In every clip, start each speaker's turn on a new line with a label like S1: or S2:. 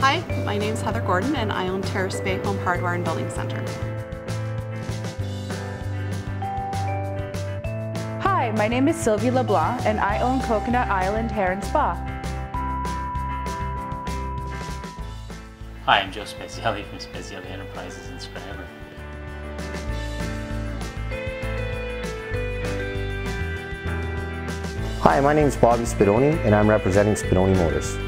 S1: Hi, my name's Heather Gordon and I own Terrace Bay Home Hardware and Building Center.
S2: Hi, my name is Sylvie LeBlanc and I own Coconut Island Hair and Spa.
S3: Hi, I'm Joe Spezielli from Spezielli Enterprises in Schreiber.
S4: Hi, my name is Bobby Spadoni and I'm representing Spadoni Motors.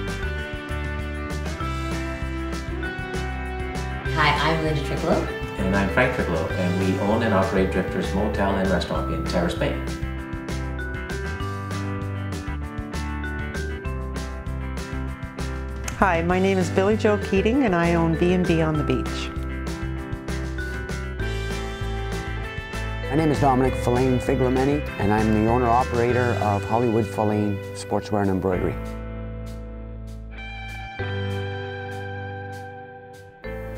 S5: Hi, I'm Linda Tricklow.
S6: And I'm Frank Tricklow, and we own and operate Drifters Motel and Restaurant in Terrace Bay.
S7: Hi, my name is Billy Jo Keating and I own B&B on the Beach.
S8: My name is Dominic Filane Figlameni and I'm the owner-operator of Hollywood Filane Sportswear and Embroidery.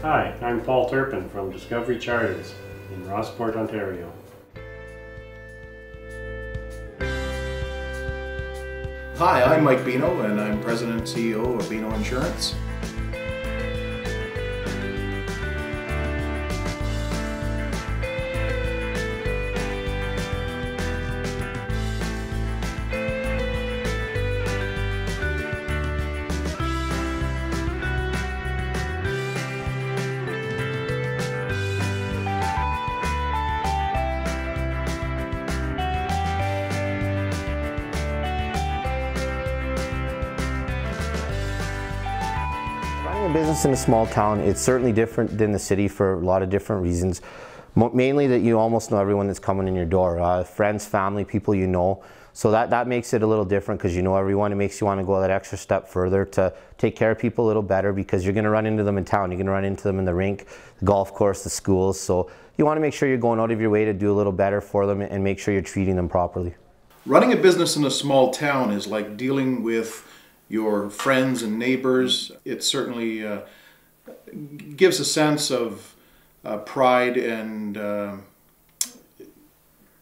S9: Hi, I'm Paul Turpin from Discovery Charters in Rossport, Ontario.
S10: Hi, I'm Mike Bino and I'm President and CEO of Bino Insurance.
S4: Running a business in a small town, it's certainly different than the city for a lot of different reasons. Mainly that you almost know everyone that's coming in your door, friends, family, people you know. So that makes it a little different because you know everyone. It makes you want to go that extra step further to take care of people a little better because you're going to run into them in town. You're going to run into them in the rink, the golf course, the schools. So you want to make sure you're going out of your way to do a little better for them and make sure you're treating them properly.
S10: Running a business in a small town is like dealing with your friends and neighbors. It certainly gives a sense of pride and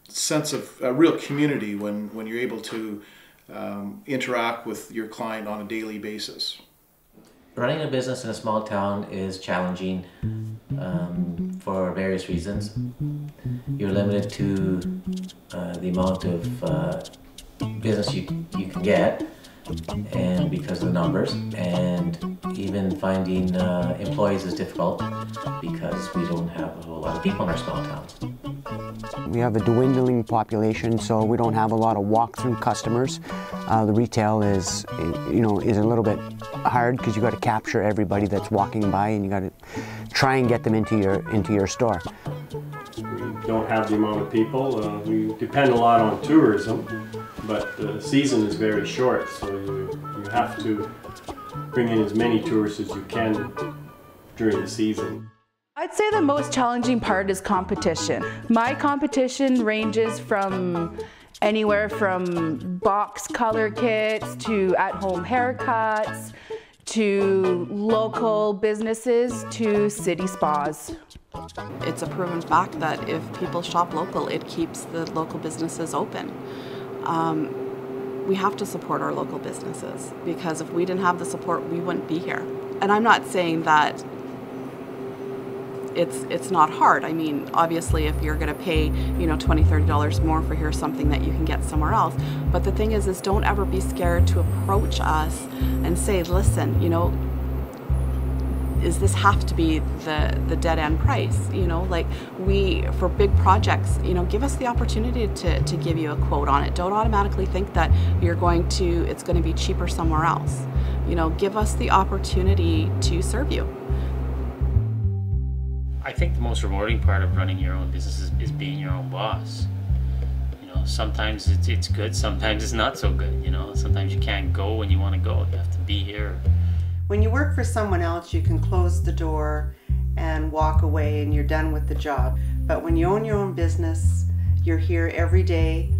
S10: sense of a real community when you're able to interact with your client on a daily basis.
S6: Running a business in a small town is challenging for various reasons. You're limited to the amount of business you can get, and because of the numbers, and even finding employees is difficult because we don't have a whole lot of people in our small towns.
S8: We have a dwindling population, so we don't have a lot of walk-through customers. The retail is a little bit hard because you got to capture everybody that's walking by, and you got to try and get them into your store.
S9: We don't have the amount of people. We depend a lot on tourism, but the season is very short, so you have to bring in as many tourists as you can during the season.
S2: I'd say the most challenging part is competition. My competition ranges from anywhere from box color kits to at-home haircuts to local businesses to city spas.
S1: It's a proven fact that if people shop local, it keeps the local businesses open. We have to support our local businesses because if we didn't have the support, we wouldn't be here. And I'm not saying that it's not hard. I mean, obviously if you're going to pay, $20, $30 more for here's something that you can get somewhere else. But the thing is don't ever be scared to approach us and say, listen, does this have to be the dead end price? For big projects, give us the opportunity to give you a quote on it. Don't automatically think that it's going to be cheaper somewhere else. Give us the opportunity to serve you.
S3: I think the most rewarding part of running your own business is being your own boss. Sometimes it's good, sometimes it's not so good. Sometimes you can't go when you want to go. You have to be here.
S7: When you work for someone else, you can close the door and walk away and you're done with the job. But when you own your own business, you're here every day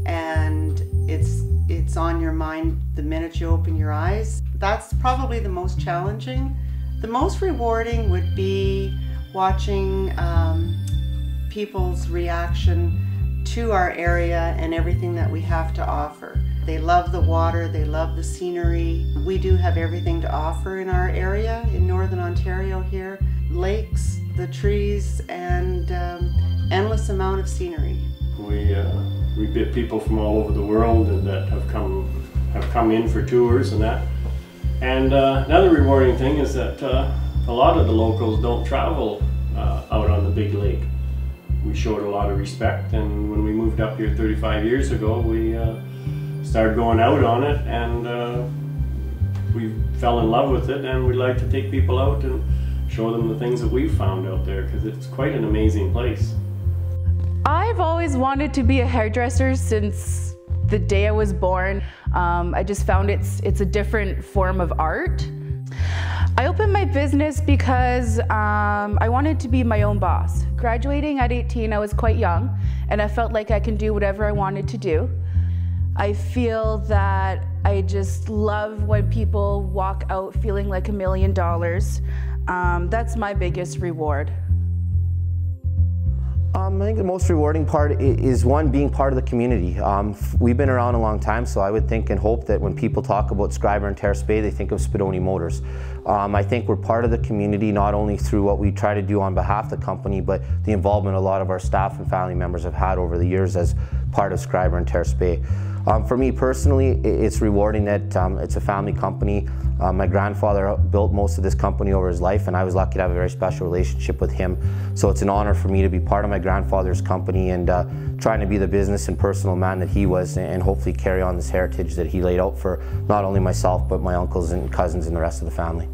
S7: and it's on your mind the minute you open your eyes. That's probably the most challenging. The most rewarding would be watching people's reaction to our area and everything that we have to offer. They love the water, they love the scenery. We do have everything to offer in our area in Northern Ontario here. Lakes, the trees, and endless amount of scenery.
S9: We get people from all over the world and that have come in for tours and that. And another rewarding thing is that a lot of the locals don't travel out on the big lake. We showed a lot of respect, and when we moved up here 35 years ago, we started going out on it, and we fell in love with it, and we'd like to take people out and show them the things that we've found out there, because it's quite an amazing place.
S2: I've always wanted to be a hairdresser since the day I was born. I just found it's a different form of art. I opened my business because I wanted to be my own boss. Graduating at 18, I was quite young, and I felt like I can do whatever I wanted to do. I feel that I just love when people walk out feeling like $1 million. That's my biggest reward.
S4: I think the most rewarding part is one, being part of the community. We've been around a long time, so I would think and hope that when people talk about Schreiber and Terrace Bay, they think of Spadoni Motors. I think we're part of the community, not only through what we try to do on behalf of the company, but the involvement a lot of our staff and family members have had over the years as part of Schreiber and Terrace Bay. For me personally, it's rewarding that it's a family company. My grandfather built most of this company over his life, and I was lucky to have a very special relationship with him. So it's an honor for me to be part of my grandfather's company and trying to be the business and personal man that he was, and hopefully carry on this heritage that he laid out for not only myself, but my uncles and cousins and the rest of the family.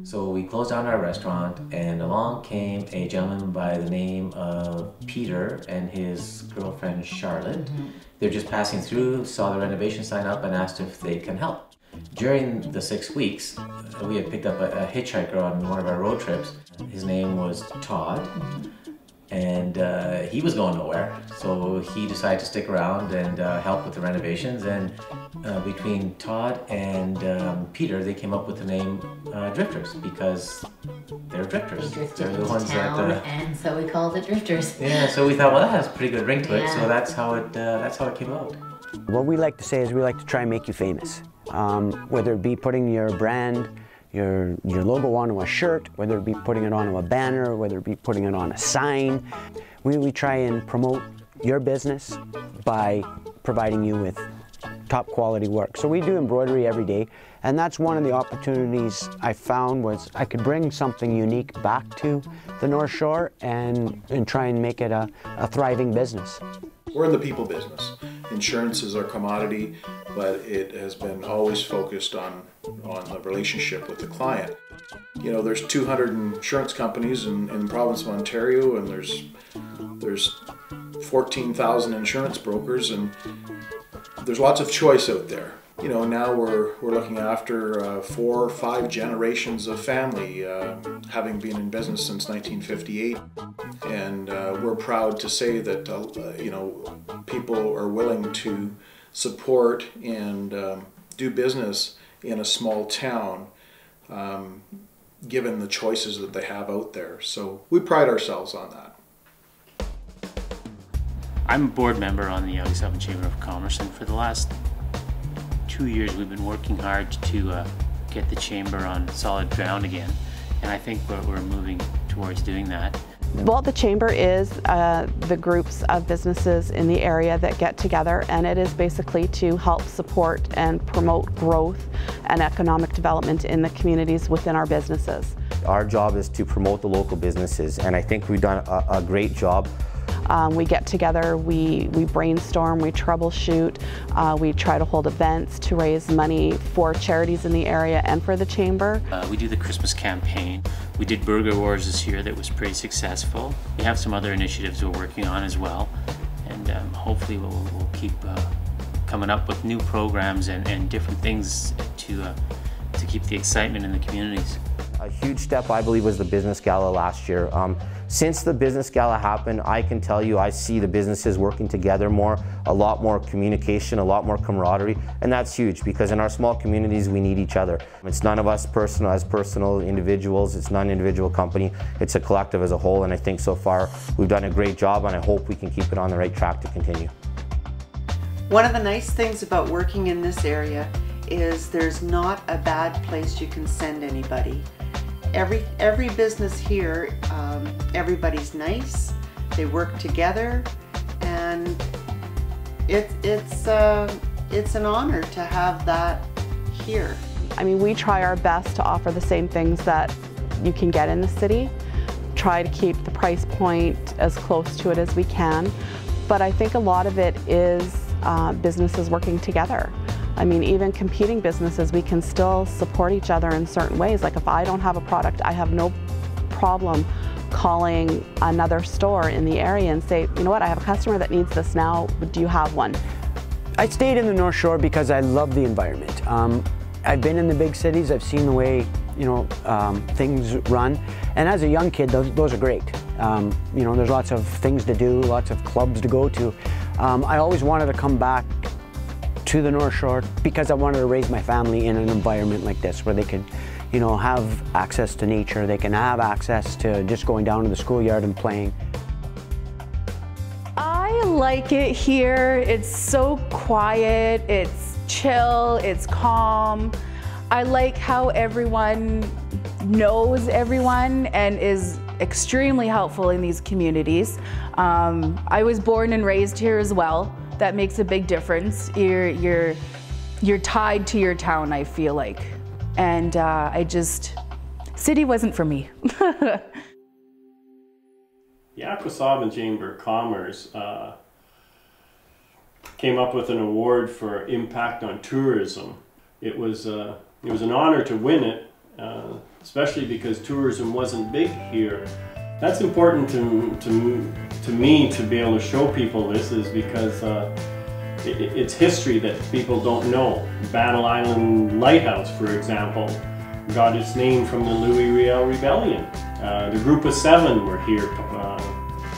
S6: So we closed down our restaurant, and along came a gentleman by the name of Peter and his girlfriend Charlotte. They're just passing through, saw the renovation sign up, and asked if they can help. During the 6 weeks, we had picked up a hitchhiker on one of our road trips. His name was Todd, and he was going nowhere. So he decided to stick around and help with the renovations. And between Todd and Peter, they came up with the name Drifters, because they're drifters.
S5: They're the ones town, and so we called it Drifters.
S6: Yeah, so we thought, well, that has a pretty good ring to it. So that's how it came out.
S8: What we like to say is we like to try and make you famous. Whether it be putting your brand, your logo onto a shirt, whether it be putting it onto a banner, whether it be putting it on a sign. We try and promote your business by providing you with top quality work. So we do embroidery every day, and that's one of the opportunities I found was I could bring something unique back to the North Shore and try and make it a thriving business.
S10: We're in the people business. Insurance is our commodity, but it has been always focused on the relationship with the client. You know, there's 200 insurance companies in the province of Ontario, and there's 14,000 insurance brokers, and there's lots of choice out there. You know, now we're looking after 4 or 5 generations of family, having been in business since 1958, and we're proud to say that you know, people are willing to support and do business in a small town, given the choices that they have out there. So we pride ourselves on that.
S3: I'm a board member on the Aguasabon Chamber of Commerce, and for the last 2 years we've been working hard to get the chamber on solid ground again, and I think we're moving towards doing that.
S1: Well, the chamber is the groups of businesses in the area that get together, and it is basically to help support and promote growth and economic development in the communities within our businesses.
S4: Our job is to promote the local businesses, and I think we've done a great job. We get together, we brainstorm, we troubleshoot, we try to hold events to raise money for charities in the area and for the chamber.
S3: We do the Christmas campaign. We did Burger Wars this year that was pretty successful. We have some other initiatives we're working on as well, and hopefully we'll keep coming up with new programs and different things to keep the excitement in the communities.
S4: A huge step, I believe, was the business gala last year. since the business gala happened, I can tell you I see the businesses working together more, a lot more communication, a lot more camaraderie, and that's huge because in our small communities we need each other. It's none of us as personal individuals, it's not an individual company, it's a collective as a whole, and I think so far we've done a great job, and I hope we can keep it on the right track to continue.
S7: One of the nice things about working in this area is there's not a bad place you can send anybody. Every business here, everybody's nice, they work together, and it's an honor to have that here.
S1: I mean, we try our best to offer the same things that you can get in the city, try to keep the price point as close to it as we can, but I think a lot of it is businesses working together. I mean, even competing businesses, we can still support each other in certain ways. Like if I don't have a product, I have no problem calling another store in the area and say, you know what, I have a customer that needs this now, do you have one?
S8: I stayed in the North Shore because I love the environment. I've been in the big cities, I've seen the way, things run, and as a young kid, those are great. There's lots of things to do, lots of clubs to go to. I always wanted to come back to the North Shore because I wanted to raise my family in an environment like this where they could, have access to nature, they can have access to just going down to the schoolyard and playing.
S2: I like it here. It's so quiet, it's chill, it's calm. I like how everyone knows everyone and is extremely helpful in these communities. I was born and raised here as well. That makes a big difference. You're tied to your town, I feel like. And city wasn't for me.
S9: The Aguasabon Chamber of Commerce came up with an award for impact on tourism. It was an honor to win it, especially because tourism wasn't big here. That's important to me to be able to show people this is because it's history that people don't know. Battle Island Lighthouse, for example, got its name from the Louis Riel Rebellion. The Group of Seven were here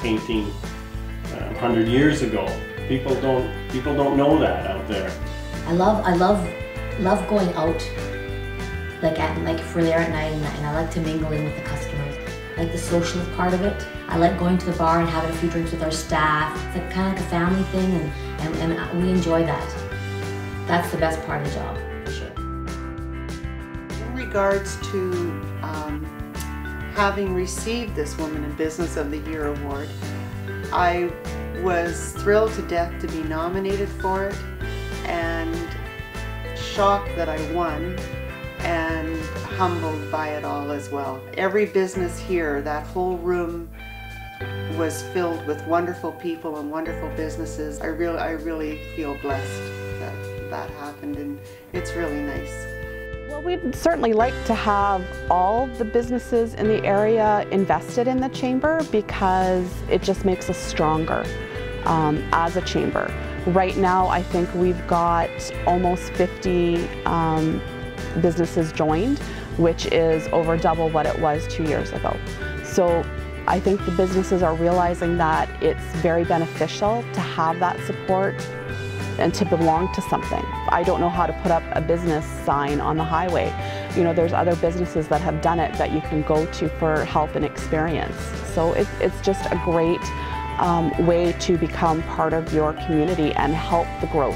S9: painting 100 years ago. People don't know that out there.
S5: I love going out, like if we're there at night, and I like to mingle in with the customers. I like the social part of it. I like going to the bar and having a few drinks with our staff. It's like kind of like a family thing, and we enjoy that. That's the best part of the job, for sure.
S7: In regards to having received this Woman in Business of the Year award, I was thrilled to death to be nominated for it and shocked that I won, and humbled by it all as well. Every business here, that whole room was filled with wonderful people and wonderful businesses. I really feel blessed that that happened, and it's really nice.
S1: Well, we'd certainly like to have all the businesses in the area invested in the chamber because it just makes us stronger as a chamber. Right now, I think we've got almost 50 businesses joined, which is over double what it was 2 years ago. So I think the businesses are realizing that it's very beneficial to have that support and to belong to something. I don't know how to put up a business sign on the highway. There's other businesses that have done it that you can go to for help and experience. So it's just a great way to become part of your community and help the growth.